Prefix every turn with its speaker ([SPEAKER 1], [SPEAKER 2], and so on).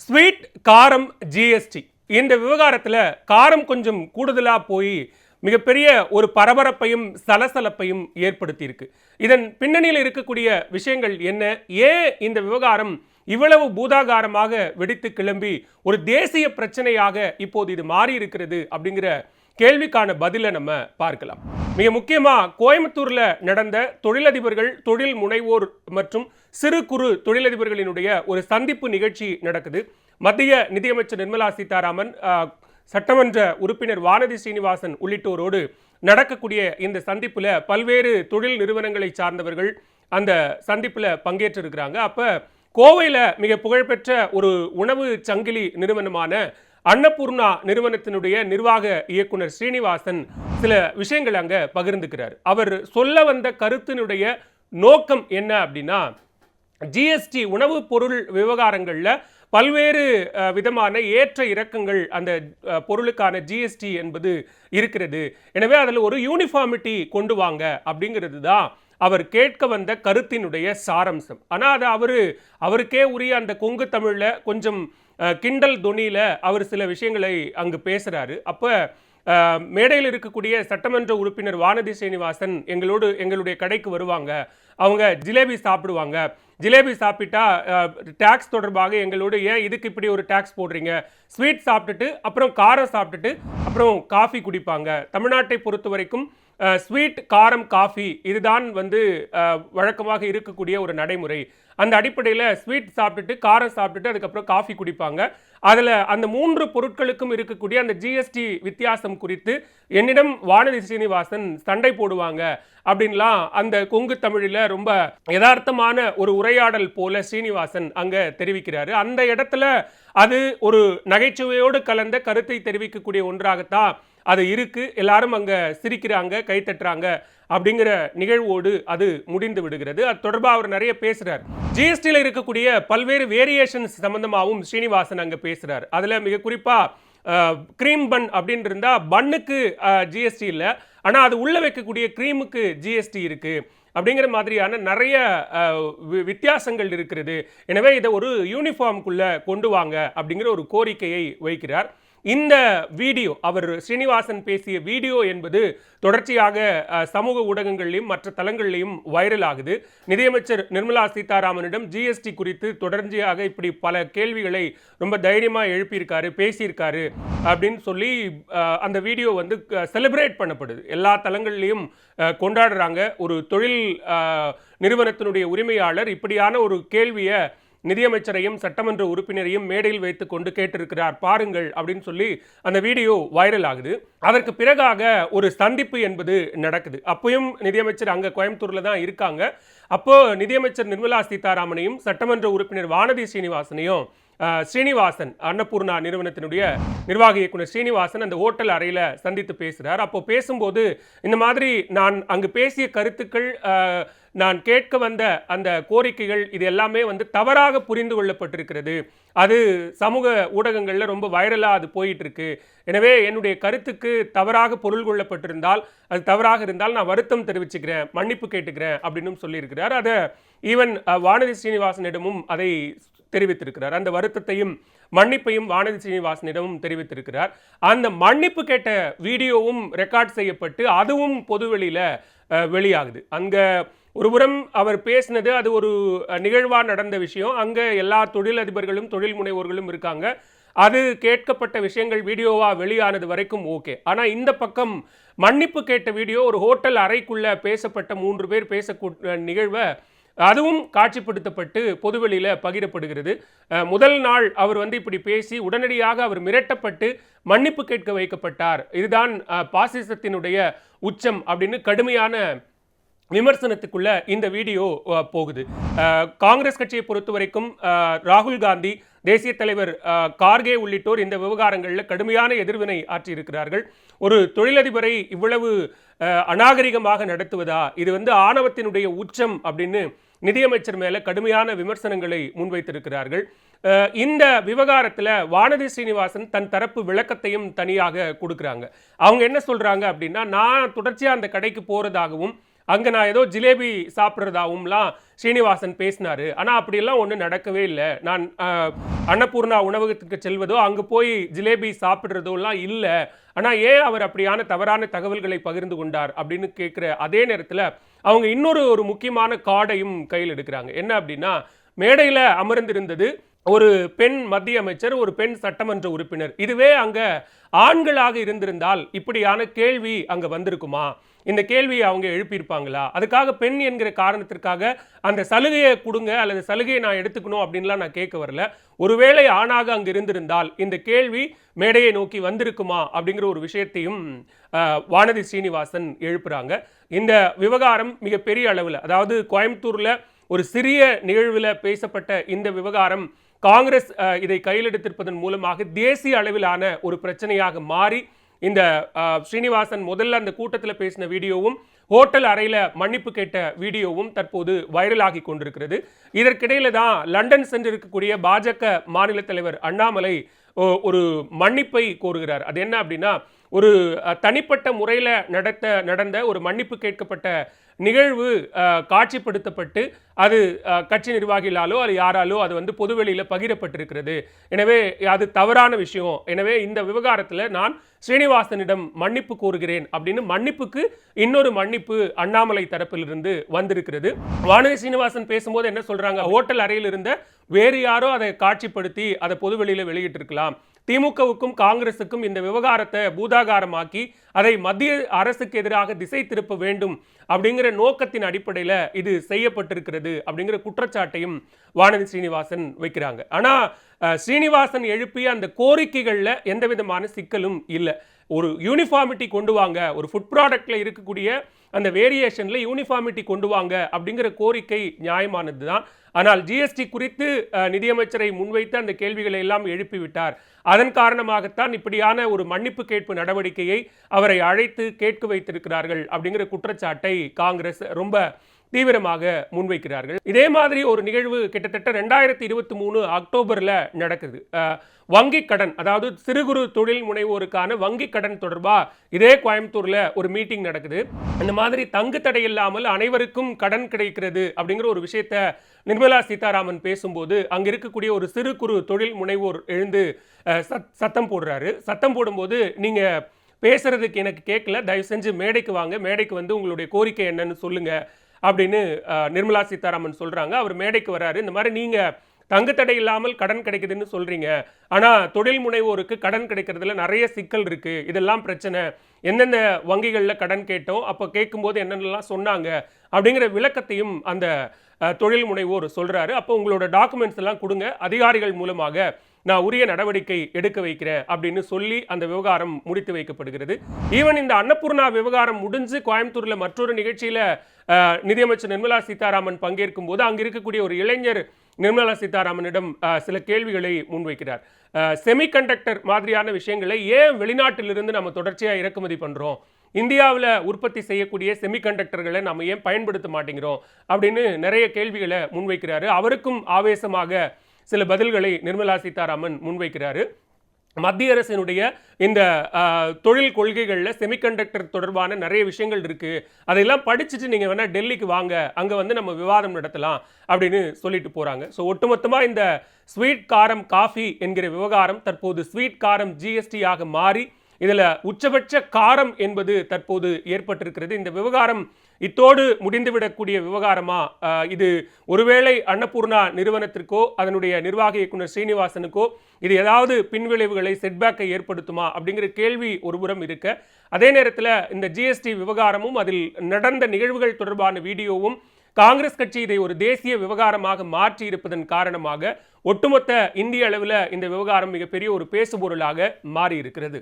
[SPEAKER 1] Sweet காரம் GST இந்த விவகாரத்தில் காரம் கொஞ்சம் கூடுதலாக போய் மிகப்பெரிய ஒரு பரபரப்பையும் சலசலப்பையும் ஏற்படுத்தியிருக்கு. இதன் பின்னணியில் இருக்கக்கூடிய விஷயங்கள் என்ன, ஏன் இந்த விவகாரம் இவ்வளவு பூதாகாரமாக வெடித்து கிளம்பி ஒரு தேசிய பிரச்சனையாக இப்போது இது மாறி இருக்கிறது அப்படிங்கிற கேள்விக்கான பதிலை நம்ம பார்க்கலாம். மிக முக்கியமாக கோயம்புத்தூர்ல நடந்த தொழிலதிபர்கள், தொழில் முனைவோர் மற்றும் சிறு குறு தொழிலதிபர்களினுடைய ஒரு சந்திப்பு நிகழ்ச்சி நடக்குது. மத்திய நிதியமைச்சர் நிர்மலா சீதாராமன், சட்டமன்ற உறுப்பினர் வானதி ஸ்ரீனிவாசன் உள்ளிட்டோரோடு நடக்கக்கூடிய இந்த சந்திப்புல பல்வேறு தொழில் நிறுவனங்களை சார்ந்தவர்கள் அந்த சந்திப்புல பங்கேற்றிருக்கிறாங்க. அப்ப கோவையில் மிக புகழ்பெற்ற ஒரு உணவு சங்கிலி நிறுவனமான அன்னபூர்ணா நிறுவனத்தினுடைய நிர்வாக இயக்குனர் ஸ்ரீனிவாசன் சில விஷயங்கள் அங்க பகிர்ந்துக்கிறார். அவர் சொல்ல வந்த கருத்தினுடைய நோக்கம் என்ன அப்படின்னா, ஜிஎஸ்டி உணவு பொருள் விவகாரங்கள்ல பல்வேறு விதமான ஏற்ற இறக்கங்கள் அந்த பொருளுக்கான ஜிஎஸ்டி என்பது இருக்கிறது. எனவே அதில் ஒரு யூனிஃபார்மிட்டி கொண்டு வாங்க அப்படிங்கிறது தான் அவர் கேட்க வந்த கருத்தினுடைய சாரம்சம். ஆனால் அது அவருக்கே உரிய அந்த கொங்கு தமிழ்ல கொஞ்சம் கிண்டல் தொனியில அவர் சில விஷயங்களை அங்கு பேசுறாரு. அப்ப மேடையில் இருக்கக்கூடிய சட்டமன்ற உறுப்பினர் வானதி ஸ்ரீனிவாசன் எங்களுடைய கடைக்கு வருவாங்க, அவங்க ஜிலேபி சாப்பிடுவாங்க, ஜிலேபி சாப்பிட்டா டாக்ஸ் தொடர்பாக எங்களோடு ஏன் இதுக்கு இப்படி ஒரு டாக்ஸ் போடுறீங்க, ஸ்வீட் சாப்பிட்டுட்டு அப்புறம் காரம் சாப்பிட்டுட்டு அப்புறம் காஃபி குடிப்பாங்க. தமிழ்நாட்டை பொறுத்த வரைக்கும் ஸ்வீட் காரம் காஃபி இதுதான் வழக்கமாக இருக்கக்கூடிய ஒரு நடைமுறை. அந்த அடிப்படையில் ஸ்வீட் சாப்பிட்டுட்டு காரம் சாப்பிட்டுட்டு அதுக்கப்புறம் காஃபி குடிப்பாங்க. அதில் அந்த 3 பொருட்களுக்கும் இருக்கக்கூடிய அந்த ஜிஎஸ்டி வித்தியாசம் குறித்து என்னிடம் வானதி ஸ்ரீனிவாசன் சண்டை போடுவாங்க அப்படின்லாம் அந்த கொங்கு தமிழில் ரொம்ப யதார்த்தமான ஒரு உரையாடல் போல ஸ்ரீனிவாசன் அங்கே தெரிவிக்கிறாரு. அந்த இடத்துல அது ஒரு நகைச்சுவையோடு கலந்த கருத்தை தெரிவிக்கக்கூடிய ஒன்றாகத்தான் அது இருக்கு. எல்லாரும் அங்கே சிரிக்கிறாங்க, கைத்தட்டுறாங்க அப்படிங்கிற நிகழ்வோடு அது முடிந்து விடுகிறது. அது தொடர்பாக அவர் நிறைய பேசுறார். ஜிஎஸ்டியில் இருக்கக்கூடிய பல்வேறு வேரியேஷன்ஸ் சம்பந்தமாகவும் ஸ்ரீனிவாசன் அங்கே பேசுறார். அதில் மிக குறிப்பாக க்ரீம் பன் அப்படின்னு இருந்தால் பன்னுக்கு ஜிஎஸ்டி இல்லை, ஆனால் அது உள்ள வைக்கக்கூடிய க்ரீமுக்கு ஜிஎஸ்டி இருக்கு அப்படிங்கிற மாதிரியான நிறைய வித்தியாசங்கள் இருக்கிறது. எனவே இதை ஒரு யூனிஃபார்முக்குள்ள கொண்டு வாங்க அப்படிங்கிற ஒரு கோரிக்கையை வைக்கிறார். இந்த வீடியோ, அவர் ஸ்ரீனிவாசன் பேசிய வீடியோ என்பது தொடர்ச்சியாக சமூக ஊடகங்களிலும் மற்ற தளங்களிலும் வைரல் ஆகுது. நிதியமைச்சர் நிர்மலா சீதாராமனிடம் ஜிஎஸ்டி குறித்து தொடர்ச்சியாக இப்படி பல கேள்விகளை ரொம்ப தைரியமாக எழுப்பியிருக்காரு, பேசியிருக்காரு அப்படின்னு சொல்லி அந்த வீடியோ செலிப்ரேட் பண்ணப்படுது. எல்லா தளங்கள்லையும் கொண்டாடுறாங்க. ஒரு தொழில் நிறுவனத்தினுடைய உரிமையாளர் இப்படியான ஒரு கேள்வியை நிதியமைச்சரையும் சட்டமன்ற உறுப்பினரையும் மேடையில் வைத்து கொண்டு கேட்டிருக்கிறார், பாருங்கள் அப்படின்னு சொல்லி அந்த வீடியோ வைரல் ஆகுது. அதற்கு பிறகாக ஒரு சந்திப்பு என்பது நடக்குது. அப்பயும் நிதியமைச்சர் அங்கே கோயம்புத்தூர்ல தான் இருக்காங்க. அப்போ நிதியமைச்சர் நிர்மலா சீதாராமனையும் சட்டமன்ற உறுப்பினர் வானதி ஸ்ரீனிவாசனையும் ஸ்ரீனிவாசன், அன்னபூர்ணா நிறுவனத்தினுடைய நிர்வாக இயக்குனர் ஸ்ரீனிவாசன் அந்த ஹோட்டல் அறையில் சந்தித்து பேசுகிறார். அப்போ பேசும்போது இந்த மாதிரி நான் அங்கு பேசிய கருத்துக்கள், நான் கேட்க வந்த அந்த கோரிக்கைகள் இது எல்லாமே தவறாக புரிந்து கொள்ளப்பட்டிருக்கிறது. அது சமூக ஊடகங்களில் ரொம்ப வைரலாக அது போயிட்டு இருக்கு. எனவே என்னுடைய கருத்துக்கு தவறாக பொருள் கொள்ளப்பட்டிருந்தால், அது தவறாக இருந்தால் நான் வருத்தம் தெரிவிச்சுக்கிறேன், மன்னிப்பு கேட்டுக்கிறேன் அப்படின்னு சொல்லியிருக்கிறார். அதை ஈவன் வானதி ஸ்ரீனிவாசனிடமும் அதை தெரிவித்திருக்கிறார். அந்த வருத்தத்தையும் மன்னிப்பையும் வானதி ஸ்ரீனிவாசனிடமும் தெரிவித்திருக்கிறார். அந்த மன்னிப்பு கேட்ட வீடியோவும் ரெக்கார்ட் செய்யப்பட்டு அதுவும் பொதுவெளியில வெளியாகுது. அங்க ஒருபுறம் அவர் பேசினது அது ஒரு நிகழ்வா நடந்த விஷயம். அங்க எல்லா தொழிலதிபர்களும் தொழில் முனைவோர்களும் இருக்காங்க. அது கேட்கப்பட்ட விஷயங்கள் வீடியோவா வெளியானது வரைக்கும் ஓகே. ஆனா இந்த பக்கம் மன்னிப்பு கேட்ட வீடியோ, ஒரு ஹோட்டல் அறைக்குள்ள பேசப்பட்ட 3 பேர் பேசக்கூடிய நிகழ்வை அதுவும் காட்சிப்படுத்தப்பட்டு பொதுவெளியில் பகிரப்படுகிறது. முதல் நாள் அவர் இப்படி பேசி உடனடியாக அவர் மிரட்டப்பட்டு மன்னிப்பு கேட்க வைக்கப்பட்டார். இதுதான் பாசிசத்தினுடைய உச்சம் அப்படின்னு கடுமையான விமர்சனத்துக்குள்ள இந்த வீடியோ போகுது. காங்கிரஸ் கட்சியை பொறுத்த வரைக்கும் ராகுல் காந்தி, தேசிய தலைவர் கார்கே உள்ளிட்டோர் இந்த விவகாரங்களில் கடுமையான எதிர்வினை ஆற்றியிருக்கிறார்கள். ஒரு தொழிலதிபரை இவ்வளவு அநாகரிகமாக நடத்துவதா, இது ஆணவத்தினுடைய உச்சம் அப்படின்னு நிதியமைச்சர் மேல கடுமையான விமர்சனங்களை முன்வைத்திருக்கிறார்கள். இந்த விவகாரத்தில் வானதி ஸ்ரீனிவாசன் தன் தரப்பு விளக்கத்தையும் தனியாக கொடுக்குறாங்க. அவங்க என்ன சொல்றாங்க அப்படின்னா, நான் தொடர்ச்சியாக அந்த கடைக்கு போறதாகவும் அங்க நான் ஏதோ ஜிலேபி சாப்பிட்றதாவும்லாம் ஸ்ரீனிவாசன் பேசினாரு. ஆனா அப்படியெல்லாம் ஒன்றும் நடக்கவே இல்லை. நான் அன்னபூர்ணா உணவகத்துக்கு செல்வதோ அங்கு போய் ஜிலேபி சாப்பிட்றதோலாம் இல்லை. ஆனா ஏன் அவர் அப்படியான தவறான தகவல்களை பகிர்ந்து கொண்டார் அப்படின்னு கேட்குற அதே நேரத்தில் அவங்க இன்னொரு முக்கியமான கார்டையும் கையில் எடுக்கிறாங்க. என்ன அப்படின்னா, மேடையில் அமர்ந்திருந்தது ஒரு பெண் மத்திய அமைச்சர், ஒரு பெண் சட்டமன்ற உறுப்பினர். இதுவே அங்க ஆண்களாக இருந்திருந்தால் இப்படியான கேள்வி அங்க வந்திருக்குமா? இந்த கேள்வியை அவங்க எழுப்பியிருப்பாங்களா? அதுக்காக பெண் என்கிற காரணத்திற்காக அந்த சலுகையை கொடுங்க அல்லது சலுகையை நான் எடுத்துக்கணும் அப்படின்லாம் நான் கேட்க வரல. ஒருவேளை ஆணாக அங்கு இருந்திருந்தால் இந்த கேள்வி மேடையை நோக்கி வந்திருக்குமா அப்படிங்கிற ஒரு விஷயத்தையும் வானதி ஸ்ரீனிவாசன் எழுப்புறாங்க. இந்த விவகாரம் மிகப்பெரிய அளவில், அதாவது கோயம்புத்தூர்ல ஒரு சிறிய நிகழ்வில் பேசப்பட்ட இந்த விவகாரம் காங்கிரஸ் இதை கையில் எடுத்திருப்பதன் மூலமாக தேசிய அளவிலான ஒரு பிரச்சனையாக மாறி இந்த ஸ்ரீனிவாசன் முதல்ல அந்த கூட்டத்தில் பேசின வீடியோவும் ஹோட்டல் அறையில் மன்னிப்பு கேட்ட வீடியோவும் தற்போது வைரலாகி கொண்டிருக்கிறது. இதற்கிடையில தான் லண்டன் சென்றிருக்கக்கூடிய பாஜக மாநில தலைவர் அண்ணாமலை ஒரு மன்னிப்பை கோருகிறார். அது என்ன அப்படின்னா, ஒரு தனிப்பட்ட முறையில் நடந்த ஒரு மன்னிப்பு கேட்கப்பட்ட நிகழ்வு காட்சிப்படுத்தப்பட்டு அது கட்சி நிர்வாகிகளாலோ அது யாராலோ அது வந்து பொதுவெளியில் பகிரப்பட்டிருக்கிறது. எனவே அது தவறான விஷயம். எனவே இந்த விவகாரத்தில் நான் ஸ்ரீனிவாசனிடம் மன்னிப்பு கோருகிறேன் அப்படின்னு மன்னிப்புக்கு இன்னொரு மன்னிப்பு அண்ணாமலை தரப்பிலிருந்து வந்திருக்கிறது. வானதி ஸ்ரீனிவாசன் பேசும்போது என்ன சொல்றாங்க, ஹோட்டல் அறையில் இருந்த வேறு யாரோ அதை காட்சிப்படுத்தி அதை பொதுவெளியில் வெளியிட்டிருக்கலாம். திமுகவுக்கும் காங்கிரசுக்கும் இந்த விவகாரத்தை பூதாகாரமாக்கி அதை மத்திய அரசுக்கு எதிராக திசை திருப்ப வேண்டும் அப்படிங்கிற நோக்கத்தின் அடிப்படையில் இது செய்யப்பட்டிருக்கிறது அப்படிங்கிற குற்றச்சாட்டையும் வானதி ஸ்ரீனிவாசன் வைக்கிறாங்க. ஆனால் ஸ்ரீனிவாசன் எழுப்பிய அந்த கோரிக்கைகளில் எந்த விதமான சிக்கலும் இல்லை. ஒரு யூனிஃபார்மிட்டி கொண்டு வாங்க, ஒரு ஃபுட் ப்ராடக்ட்ல இருக்கக்கூடிய அந்த வேரியேஷன்ல யூனிஃபார்மிட்டி கொண்டு வாங்க அப்படிங்கிற கோரிக்கை நியாயமானது தான். ஆனால் ஜிஎஸ்டி குறித்து நிதியமைச்சரை முன்வைத்து அந்த கேள்விகளை எல்லாம் எழுப்பிவிட்டார். அதன் காரணமாகத்தான் இப்படியான ஒரு மன்னிப்பு கேட்பு நடவடிக்கையை அவரை அழைத்து கேட்க வைத்திருக்கிறார்கள் அப்படிங்கிற குற்றச்சாட்டை காங்கிரஸ் ரொம்ப தீவிரமாக முன்வைக்கிறார்கள். இதே மாதிரி ஒரு நிகழ்வு கிட்டத்தட்ட 2023 அக்டோபர்ல நடக்குது. வங்கி கடன், அதாவது சிறு குறு தொழில் முனைவோருக்கான வங்கி கடன் தொடர்பா இதே கோயம்புத்தூர்ல ஒரு மீட்டிங் நடக்குது. இந்த மாதிரி தங்கு தடை இல்லாமல் அனைவருக்கும் கடன் கிடைக்கிறது அப்படிங்கிற ஒரு விஷயத்த நிர்மலா சீதாராமன் பேசும்போது அங்க இருக்கக்கூடிய ஒரு சிறு குறு தொழில் முனைவோர் எழுந்து சத்தம் போடுறாரு. சத்தம் போடும்போது, நீங்க பேசுறதுக்கு எனக்கு கேட்கல, தயவு செஞ்சு மேடைக்கு வாங்க, மேடைக்கு வந்து உங்களுடைய கோரிக்கை என்னன்னு சொல்லுங்க அப்படின்னு நிர்மலா சீதாராமன் சொல்றாங்க. அவர் மேடைக்கு வராரு. இந்த மாதிரி நீங்க தங்கு தடை இல்லாமல் கடன் கிடைக்குதுன்னு சொல்றீங்க, ஆனா தொழில் முனைவோருக்கு கடன் கிடைக்கிறதுல நிறைய சிக்கல் இருக்கு, இதெல்லாம் பிரச்சனை, எந்தெந்த வங்கிகளில் கடன் கேட்டோம், அப்போ கேட்கும்போது என்னென்னலாம் சொன்னாங்க அப்படிங்கிற விளக்கத்தையும் அந்த தொழில் முனைவோர் சொல்றாரு. அப்போ உங்களோட டாக்குமெண்ட்ஸ் எல்லாம் கொடுங்க, அதிகாரிகள் மூலமாக நான் உரிய நடவடிக்கை எடுக்க வைக்கிறேன் அப்படின்னு சொல்லி அந்த விவகாரம் முடித்து வைக்கப்படுகிறது. ஈவன் இந்த அன்னபூர்ணா விவகாரம் முடிஞ்சு கோயம்புத்தூர்ல மற்றொரு நிகழ்ச்சியில நிதியமைச்சர் நிர்மலா சீதாராமன் பங்கேற்கும் போது அங்க இருக்கக்கூடிய ஒரு இளைஞர் நிர்மலா சீதாராமனிடம் சில கேள்விகளை முன்வைக்கிறார். செமிகண்டக்டர் மாதிரியான விஷயங்களை ஏன் வெளிநாட்டிலிருந்து நம்ம தொடர்ச்சியாக இறக்குமதி பண்றோம், இந்தியாவில் உற்பத்தி செய்யக்கூடிய செமிகண்டக்டர்களை நம்ம ஏன் பயன்படுத்த மாட்டேங்கிறோம் அப்படின்னு நிறைய கேள்விகளை முன்வைக்கிறாரு. அவருக்கும் ஆவேசமாக சில பதில்களை நிர்மலா சீதாராமன் முன்வைக்கிறாரு. மத்திய அரசினுடைய இந்த தொழில் கொள்கைகளில் செமிகண்டக்டர் தொடர்பான நிறைய விஷயங்கள் இருக்கு, அதையெல்லாம் படிச்சுட்டு நீங்க வேணா டெல்லிக்கு வாங்க, அங்க வந்து நம்ம விவாதம் நடத்தலாம் அப்படின்னு சொல்லிட்டு போறாங்க. ஸோ ஒட்டுமொத்தமா இந்த ஸ்வீட் காரம் காஃபி என்கிற விவகாரம் தற்போது ஸ்வீட் காரம் ஜிஎஸ்டி ஆக மாறி இதுல உச்சபட்ச காரம் என்பது தற்போது ஏற்பட்டிருக்கிறது. இந்த விவகாரம் இத்தோடு முடிந்துவிடக்கூடிய விவகாரமா, இது ஒருவேளை அன்னபூர்ணா நிறுவனத்திற்கோ அதனுடைய நிர்வாக இயக்குனர் ஸ்ரீனிவாசனுக்கோ இது ஏதாவது பின்விளைவுகளை செட்பேக்கை ஏற்படுத்துமா அப்படிங்கிற கேள்வி ஒருபுறம் இருக்க, அதே நேரத்தில் இந்த ஜிஎஸ்டி விவகாரமும் அதில் நடந்த நிகழ்வுகள் தொடர்பான வீடியோவும் காங்கிரஸ் கட்சி இதை ஒரு தேசிய விவகாரமாக மாற்றி இருப்பதன் காரணமாக ஒட்டுமொத்த இந்திய அளவில் இந்த விவகாரம் மிகப்பெரிய ஒரு பேசுபொருளாக மாறி இருக்கிறது.